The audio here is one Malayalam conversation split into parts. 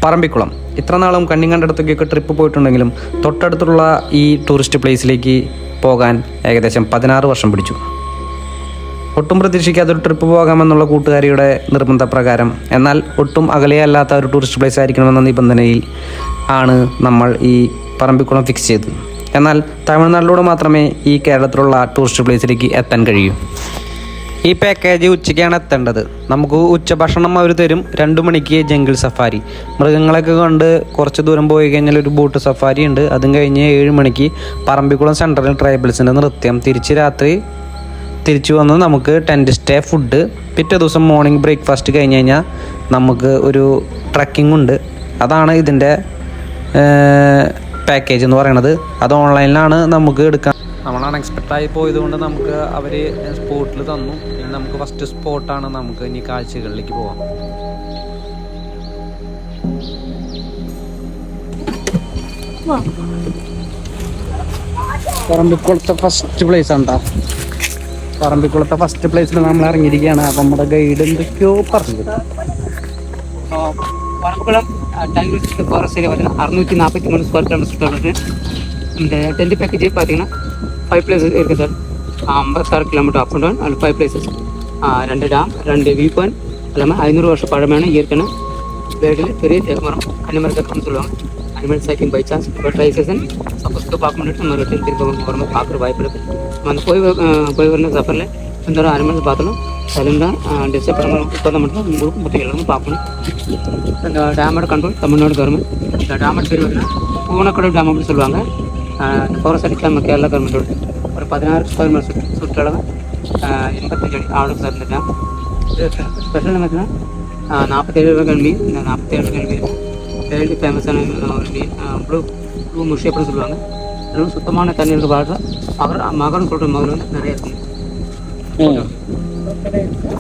പറമ്പിക്കുളം. ഇത്ര നാളും കണ്ണിയും കണ്ടിടത്തേക്കൊക്കെ ട്രിപ്പ് പോയിട്ടുണ്ടെങ്കിലും തൊട്ടടുത്തുള്ള ഈ ടൂറിസ്റ്റ് പ്ലേസിലേക്ക് പോകാൻ ഏകദേശം 16 വർഷം പിടിച്ചു. ഒട്ടും പ്രതീക്ഷിക്കാത്തൊരു ട്രിപ്പ് പോകാമെന്നുള്ള കൂട്ടുകാരിയുടെ നിർബന്ധപ്രകാരം, എന്നാൽ ഒട്ടും അകലെയല്ലാത്ത ഒരു ടൂറിസ്റ്റ് പ്ലേസ് ആയിരിക്കണമെന്ന നിബന്ധനയിൽ ആണ് നമ്മൾ ഈ പറമ്പിക്കുളം ഫിക്സ് ചെയ്തത്. എന്നാൽ തമിഴ്നാട്ടിലൂടെ മാത്രമേ ഈ കേരളത്തിലുള്ള ടൂറിസ്റ്റ് പ്ലേസിലേക്ക് എത്താൻ കഴിയൂ. ഈ പാക്കേജ് ഉച്ചയ്ക്കാണ് എത്തേണ്ടത്. നമുക്ക് ഉച്ചഭക്ഷണം അവർ തരും. 2 മണിക്ക് ജംഗിൾ സഫാരി, മൃഗങ്ങളൊക്കെ കൊണ്ട് കുറച്ച് ദൂരം പോയി കഴിഞ്ഞാൽ ഒരു ബോട്ട് സഫാരി ഉണ്ട്. അതും കഴിഞ്ഞ് 7 മണിക്ക് പറമ്പിക്കുളം സെൻട്രൽ ട്രൈബൽസിൻ്റെ നൃത്യം. തിരിച്ചു വന്ന് നമുക്ക് ടെൻറ്റ് സ്റ്റേ, ഫുഡ്. പിറ്റേ ദിവസം മോർണിംഗ് ബ്രേക്ക്ഫാസ്റ്റ് കഴിഞ്ഞ് കഴിഞ്ഞാൽ നമുക്ക് ഒരു ട്രക്കിംഗ് ഉണ്ട്. അതാണ് ഇതിൻ്റെ പാക്കേജ് എന്ന് പറയുന്നത്. അത് ഓൺലൈനിലാണ് നമുക്ക് എടുക്കാൻ. നമ്മൾ അൺഎക്സ്പെക്റ്റായി പോയതുകൊണ്ട് നമുക്ക് അവർ സ്പോട്ടിൽ തന്നു. ഇനി നമുക്ക് ഫസ്റ്റ് സ്പോട്ടാണ്. നമുക്ക് ഇനി കാഴ്ചകളിലേക്ക് പോവാം. പറമ്പിക്കുളത്തെ ഫസ്റ്റ് പ്ലേസ് ആണ്. പറമ്പിക്കുളത്തെ ഫസ്റ്റ് പ്ലേസിൽ നമ്മൾ ഇറങ്ങിയിരിക്കുകയാണ്. അപ്പം നമ്മുടെ ഗൈഡ് എന്തൊക്കെയോ പറഞ്ഞു. പറമ്പിക്കുളം ഫോറസ്റ്റ് ഏരിയ பார்த்தீங்கன்னா 643 ஸ்கொயர் கிலோமீட்டர் சுற்றுறது. இந்த டென்ட் பேக்கேஜ் பார்த்தீங்கன்னா 5 பிளேசஸ் இருக்குது sir. 56 kilometre up and down. அதில் 5 பிளேசஸ், 2 டேம், 2 வியூ பாயிண்ட், எல்லாமே 500 வருஷம் பழமையான இயற்கையான வேர்டில் பெரிய தேவமரம், கன்னிமரம் கட்டம்னு சொல்லுவாங்க. அனிமல் சைக்கிங் பை சான்ஸ் இப்போ ட்ரை சீசன் சப்போஸ்க்கு பார்க்க முடியும். நம்ம ரிட்டர்ன் திரும்ப போகிற பார்க்குற வாய்ப்பு இருக்குது. அந்த போய் வரணும் சஃபரில் இந்த ஒரு அனிமல்ஸ் பார்த்தோம். அதுலேருந்து தான் டிஸ்டர்ப் பண்ண இப்போதான் மட்டும் உங்களுக்கு மொத்தம் எல்லாமே பார்க்கணும். இந்த டேமோட கண்ட்ரோல் தமிழ்நாடு கவர்மெண்ட். இந்த டேமோட பேர் வந்து பூனக்கடல் டேம் அப்படின்னு சொல்லுவாங்க. ஃபாரஸ்ட் அடிக்கல நம்ம கேரளா கவர்மெண்டோட ஒரு 16 ஸ்கொயர் மீட்டர் சுற்றளவு 85 அடி ஆளுக்கு சார் இந்த டேம். ஸ்பெஷல் பார்த்தீங்கன்னா 47 வகைகள் மீன். இந்த 47 வகைகள் மீன் வேர்ல்டு ஃபேமஸான ஒரு மீன். ப்ளூ முஷி அப்படின்னு சொல்லுவாங்க. அதுவும் சுத்தமான தண்ணீருக்கு வாழ்ற மகன் சொல்கிற மகன் வந்து நிறைய இருக்கும்.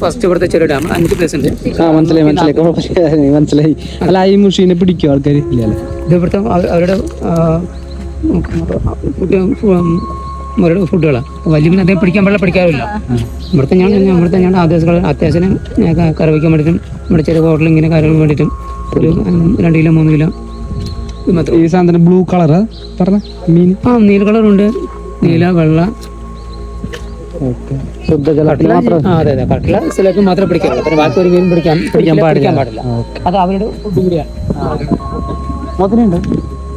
ഫസ്റ്റ് ഇവിടുത്തെ ചെറിയ ഡാം 5 പ്ലേസ് ഉണ്ട്. മനസ്സിലായി. അല്ല, ഈ മുഷീനെ പിടിക്കും ആൾക്കാർ ഇല്ല? ഇത് ഇവിടുത്തെ അവരുടെ ഫുഡുകളാണ്. വലിയ മീൻ അദ്ദേഹം പിടിക്കാൻ പാടില്ല, പിടിക്കാറില്ല. ഇവിടുത്തെ ഞാൻ അത്യാവശ്യം കറി വയ്ക്കാൻ വേണ്ടിയിട്ടും ഇവിടെ ചെറിയ ഹോട്ടലിൽ ഇങ്ങനെ കാര്യങ്ങൾക്ക് വേണ്ടിയിട്ടും ഒരു 2 കിലോ 3 കിലോ ഈ സാധനം ബ്ലൂ കളറാ പറഞ്ഞ മീൻ? നീല കളറുണ്ട്, നീല, വെള്ള. അതെ കട്ടില സ്ഥലത്ത് മാത്രമേ പിടിക്കാറുള്ളൂ. പിന്നെ ബാക്കി ഒരു മീൻ പിടിക്കാൻ പാടില്ല. അത് അവരുടെ ഫുഡ് കൂടിയാണ്. മുതലുണ്ട്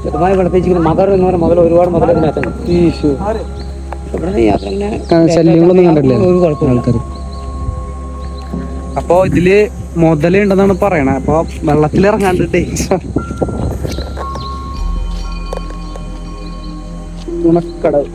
ചെറുതായി വളർത്തിച്ചിരിക്കുന്ന മകർ എന്ന് പറഞ്ഞ മുതൽ ഒരുപാട് മുതൽ ഇതിനകത്തുണ്ട്. ഇവിടെ യാത്ര ശല്യങ്ങളൊന്നും കണ്ടില്ലേ ഒരു കുഴപ്പമില്ല ആൾക്കാർ. അപ്പോ ഇതില് മുതലുണ്ടെന്നാണ് പറയണേ. അപ്പൊ വെള്ളത്തിലിറങ്ങാണ്ട് ഡേഞ്ചർ. ഉണക്കടവ്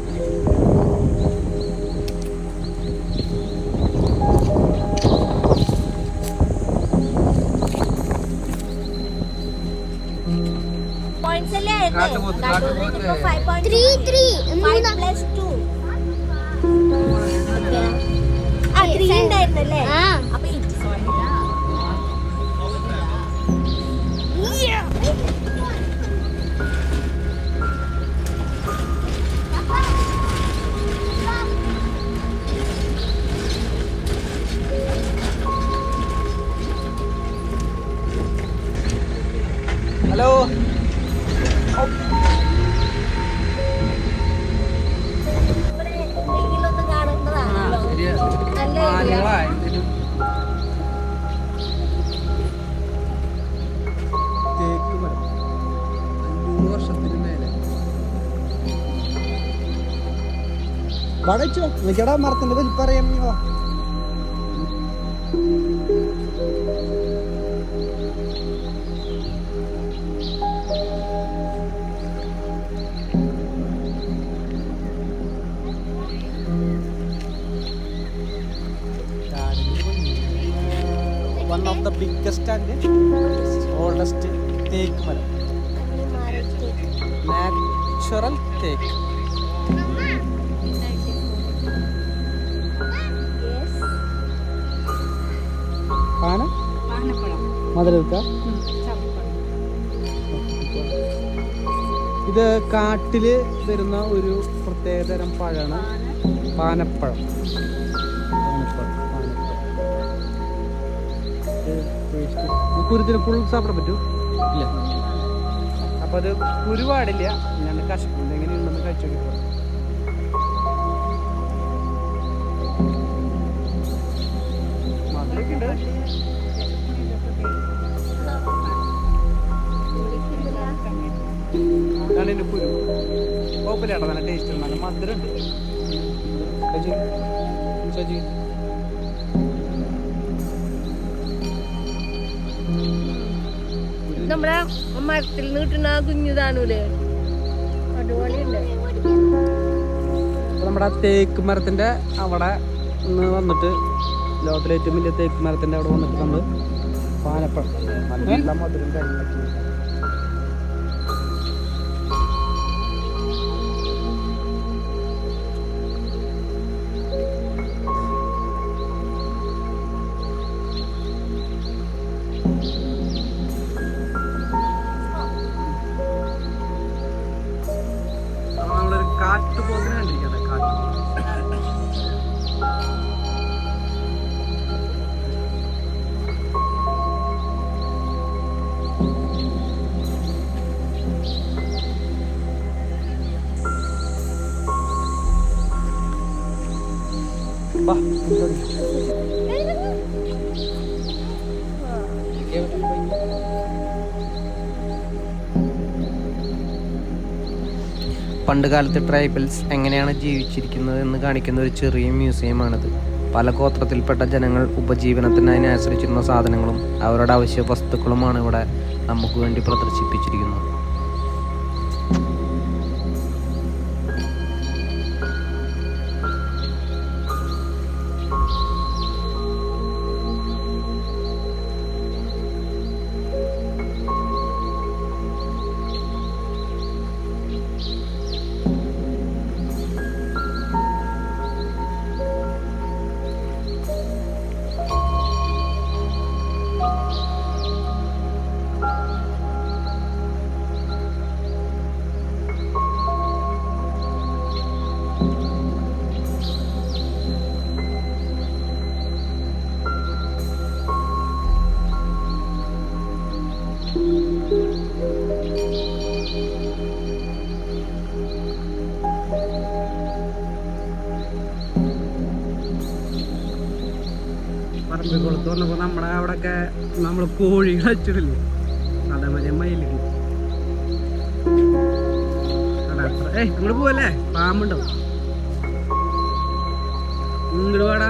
ഹലോ. മരത്തിന്റെ വലിപ്പറിയാം. One of the biggest and oldest teak മരം. Natural teak. ഇത് കാട്ടില് വരുന്ന ഒരു പ്രത്യേകതരം പഴമാണ് പാനപ്പഴം. കുരുത്തിന് ഫുൾ സാപ്പിടാൻ പറ്റും. ഇല്ല. അപ്പൊ അത് കുരു പാടില്ല. ഞാൻ കഷ്ണം എങ്ങനെയുണ്ടെന്ന് കഴിച്ചു നോക്കിക്കോ. മധുരൊക്കെ ഉണ്ട്. അതാണ് ഇതിന്റെ കുരു. കുഴപ്പമില്ല, നല്ല ടേസ്റ്റ് ഉണ്ട്, നല്ല മധുരം ഉണ്ട്. നമ്മുടെ മരത്തിൽ നിന്ന് കിട്ടുന്ന കുഞ്ഞുതാണൂലേ, അതുപോലെയുണ്ട്. നമ്മുടെ തേക്ക് മരത്തിന്റെ അവിടെ നിന്ന് വന്നിട്ട് ലോകത്തിലെ ഏറ്റവും വലിയ തേക്ക് മരത്തിന്റെ അവിടെ വന്നിട്ട് നമ്മള് പാനപ്പഴം നല്ല മധുരം കാര്യങ്ങളൊക്കെ. നമ്മളൊരു കാട്ടുപോത്തിനെ കണ്ടിരിക്കട്ടെ. പണ്ട് കാലത്ത് ട്രൈബൽസ് എങ്ങനെയാണ് ജീവിച്ചിരിക്കുന്നത് എന്ന് കാണിക്കുന്ന ഒരു ചെറിയ മ്യൂസിയമാണിത്. പല ഗോത്രത്തിൽപ്പെട്ട ജനങ്ങൾ ഉപജീവനത്തിനായി ആശ്രയിച്ചിരുന്ന സാധനങ്ങളും അവരുടെ അവശ്യ വസ്തുക്കളുമാണ് ഇവിടെ നമുക്ക് വേണ്ടി പ്രദർശിപ്പിച്ചിരിക്കുന്നത്. പറമ്പിക്കുളത്ത് വന്നപ്പോ നമ്മുടെ അവിടെയൊക്കെ നമ്മള് കോഴി കളിച്ചിട്ടില്ലേ, അതേമാതിരി മയിലേക്ക് ഇങ്ങോട്ട് പോവല്ലേ, പാമ്പുണ്ടാവും. ഇങ്ങോട്ട് വേടാ.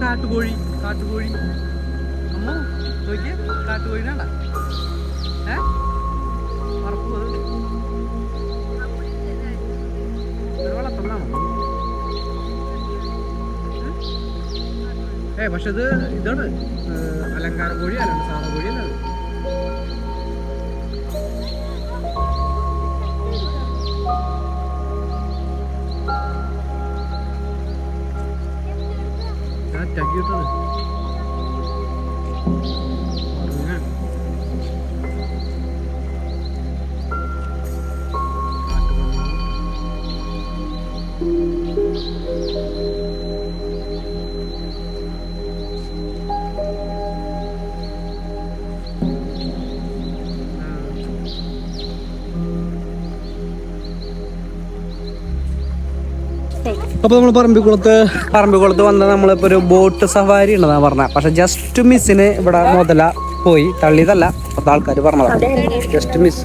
കാട്ടുകോഴി കാട്ടുകോഴി അമ്മ നോക്കിയേ, കാട്ടുകോഴി വേണ്ട. പറപ്പ് വളർത്തുന്നതാണോ? പക്ഷെ ഇത് ഇതാണ് അലങ്കാര കോഴി അല്ലാണ്ട് സാധാ കോഴി അല്ല. ചക്കിട്ടത് അപ്പോൾ നമ്മൾ പറമ്പിക്കുളത്ത് വന്ന നമ്മളിപ്പോൾ ഒരു ബോട്ട് സഫാരി ഉണ്ടെന്നാണ് പറഞ്ഞത്. പക്ഷെ ജസ്റ്റ് മിസ്സിന് ഇവിടെ മുതല പോയി, തള്ളിയതല്ല, 10 ആൾക്കാർ പറഞ്ഞതാണ്. Just miss.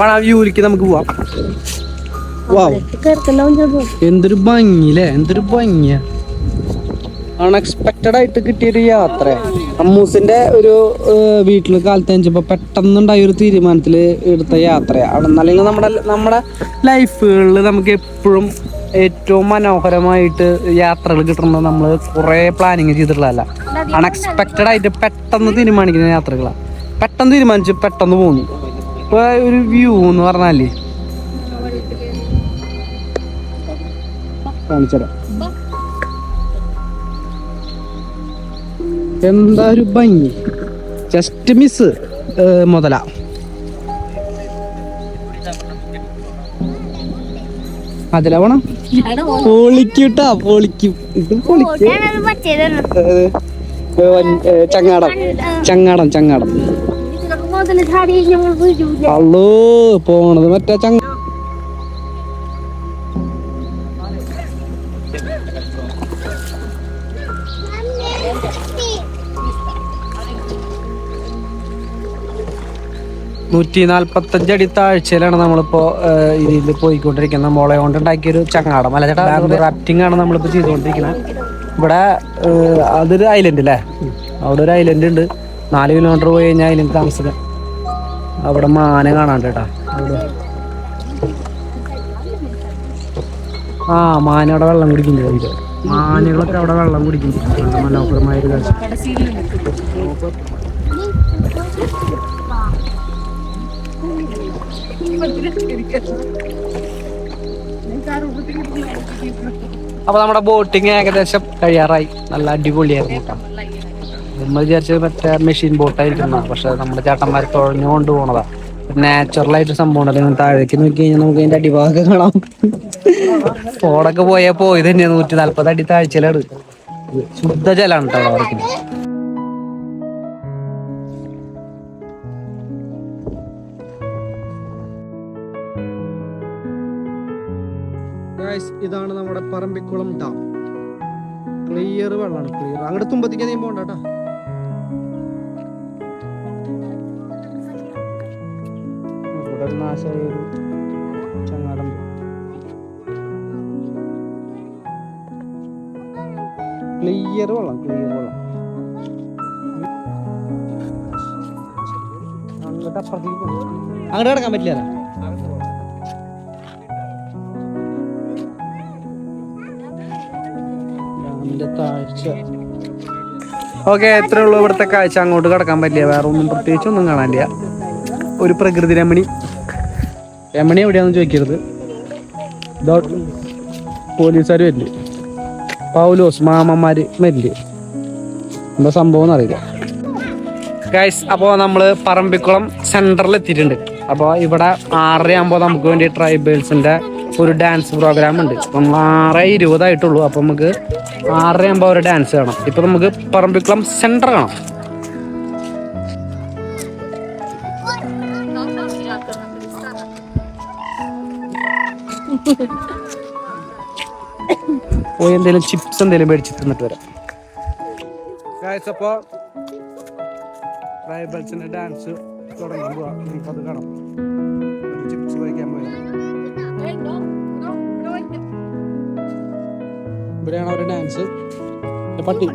ആ വ്യൂവിലേക്ക് നമുക്ക് പോവാം. എന്തൊരു ഭംഗിയില്ലേ, എന്തൊരു ഭംഗിയാ. അൺഎക്സ്പെക്റ്റഡ് ആയിട്ട് കിട്ടിയൊരു യാത്ര. അമ്മൂസിന്റെ ഒരു വീട്ടിൽ കാലത്ത് കഴിഞ്ഞപ്പോൾ പെട്ടെന്നുണ്ടായ ഒരു തീരുമാനത്തിൽ എടുത്ത യാത്രയാണ്. അല്ലെങ്കിൽ നമ്മുടെ ലൈഫുകളിൽ നമുക്ക് എപ്പോഴും ഏറ്റവും മനോഹരമായിട്ട് യാത്രകൾ കിട്ടുന്നത് നമ്മൾ കുറേ പ്ലാനിങ് ചെയ്തിട്ടുള്ളതല്ല, അൺഎക്സ്പെക്റ്റഡ് ആയിട്ട് പെട്ടെന്ന് തീരുമാനിക്കുന്ന യാത്രകളാണ്. പെട്ടെന്ന് തീരുമാനിച്ച് പെട്ടെന്ന് പോകുന്നു. ഇപ്പോൾ ഒരു വ്യൂ എന്ന് പറഞ്ഞാൽ കാണിച്ചടാ, എന്താ ഒരു ഭംഗി. ജസ്റ്റ് മിസ് മുതല. അതിലാ പോണം, പൊളിക്കൂട്ടാ, പൊളിക്കും. ഇത് പൊളിക്കും. ചങ്ങാടം ചങ്ങാടം ചങ്ങാടം ഇതിലൊക്കെ മുതൽ ചാടി ഞങ്ങൾ വീഴൂല. അള്ളോ പോണത് മറ്റേ ചങ്ങ. $145 താഴ്ചയിലാണ് നമ്മളിപ്പോ ഇതിൽ പോയിക്കൊണ്ടിരിക്കുന്നത്. മോളെ കൊണ്ട് ഉണ്ടാക്കിയൊരു ചങ്ങാടം അല്ല ചേട്ടാ, റാഫ്റ്റിംഗ് ആണ് നമ്മളിപ്പോ ചെയ്തുകൊണ്ടിരിക്കുന്നത്. ഇവിടെ അതൊരു ഐലൻഡ് അല്ലേ, അവിടെ ഒരു ഐലൻഡ് ഉണ്ട്. 4 കിലോമീറ്റർ പോയി കഴിഞ്ഞാൽ ഐലൻഡ് താമസിക്കാം. അവിടെ മാന കാണാണ്ട് കേട്ടാ. ആ മാന അവിടെ വെള്ളം കുടിക്കുന്നുണ്ട്. മാനുകളൊക്കെ അവിടെ വെള്ളം കുടിക്കുന്നുണ്ട്. മനോഹരമായ ഒരു കാഴ്ച. അപ്പൊ നമ്മുടെ ബോട്ടിങ് ഏകദേശം കഴിയാറായി. നല്ല അടിപൊളിയായിരുന്നു കേട്ടോ. നമ്മൾ വിചാരിച്ചത് മറ്റേ മെഷീൻ ബോട്ടായിരിക്കുന്ന, പക്ഷെ നമ്മുടെ ചേട്ടന്മാർ തുഴഞ്ഞുകൊണ്ട് പോണതാ. നാച്ചുറലായിട്ട് സംഭവം ഉണ്ടല്ലോ. താഴേക്ക് നോക്കി കഴിഞ്ഞാൽ നമുക്ക് അതിന്റെ അടിഭാഗം കാണാം. ഫോണൊക്കെ പോയപ്പോ ഇത് തന്നെയാണ് 140 അടി താഴ്ചയിലാണ്. ശുദ്ധജലാണ് കേട്ടോ അവിടെ വരയ്ക്കുന്നത്. ഇതാണ് നമ്മുടെ പറമ്പിക്കുളം ഡാം. ക്ലിയർ വെള്ളമാണ്, ക്ലിയർ. അങ്ങോട്ട് തുമ്പത്തിക്ക് നീ പോണ്ട കേട്ടോ. ഇവിടെ ഒരു നാശമായ ഒരു ചങ്ങാടം. ക്ലിയർ വെള്ളം, ക്ലിയർ വെള്ളം. അങ്ങോട്ട് അപ്പുറത്തേക്ക് പോകണം. അങ്ങോട്ട് കിടക്കാൻ പറ്റില്ല. ഓക്കെ, എത്രയേ ഉള്ളൂ ഇവിടുത്തെ കാഴ്ച. അങ്ങോട്ട് കിടക്കാൻ പറ്റില്ല. വേറെ ഒന്നും പ്രത്യേകിച്ചൊന്നും കാണാനില്ല. ഒരു പ്രകൃതി രമണി. രമണി എവിടെയാണെന്ന് ചോദിക്കരുത്. പോലീസുകാർ വരില്ലേ, പൗലോസ് മാമന്മാര് വരില്ലേ, എന്താ സംഭവം എന്നറിയില്ല ഗൈസ്. അപ്പോൾ നമ്മൾ പറമ്പിക്കുളം സെൻറ്ററിൽ എത്തിയിട്ടുണ്ട്. അപ്പോൾ ഇവിടെ 6:30 ആകുമ്പോൾ നമുക്ക് വേണ്ടി ട്രൈബൽസിൻ്റെ ഒരു ഡാൻസ് പ്രോഗ്രാം ഉണ്ട്. അപ്പം 6:20 ആയിട്ടുള്ളൂ. അപ്പം നമുക്ക് 6:30 ആകുമ്പോൾ ഒരു ഡാൻസ് കാണാം. ഇപ്പം നമുക്ക് പറമ്പിക്കുളം സെൻറ്റർ കാണാം. പോയി എന്തെങ്കിലും ചിപ്സ് എന്തെങ്കിലും മേടിച്ച് തിന്നിട്ട് വരാം. അപ്പോൾ ട്രൈബൽസിൻ്റെ ഡാൻസ് തുടങ്ങാൻ പോവാം. നമുക്കത് കാണാം. ചിപ്സ് കഴിക്കാൻ പോയാൽ ഇവിടെയാണ് അവരുടെ ഡാൻസ്. പട്ടി